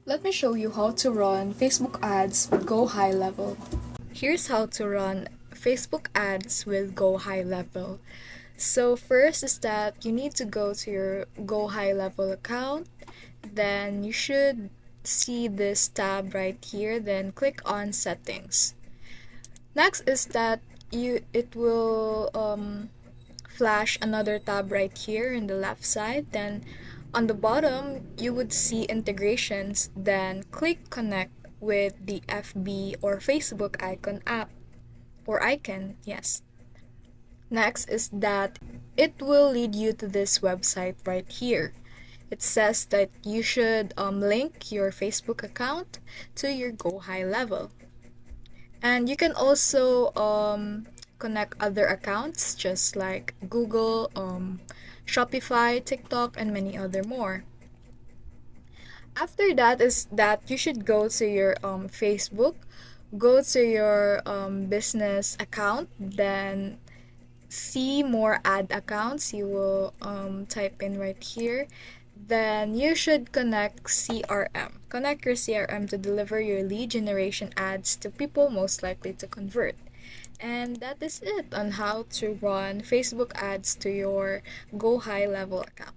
Let me show you how to run Facebook ads with GoHighLevel. Here's how to run Facebook ads with GoHighLevel. So first is that you need to go to your GoHighLevel account. Then you should see this tab right here. Then click on settings. Next is that it will flash another tab right here in the left side. Then on the bottom, you would see integrations. Then click connect with the FB or Facebook icon, yes. Next is that it will lead you to this website right here. It says that you should link your Facebook account to your GoHighLevel. And you can also connect other accounts just like Google, Shopify, TikTok, and many other more. After that is that you should go to your Facebook, go to your business account, then see more ad accounts. You will type in right here. Then you should connect CRM. Connect your CRM to deliver your lead generation ads to people most likely to convert. And that is it on how to run Facebook ads to your GoHighLevel account.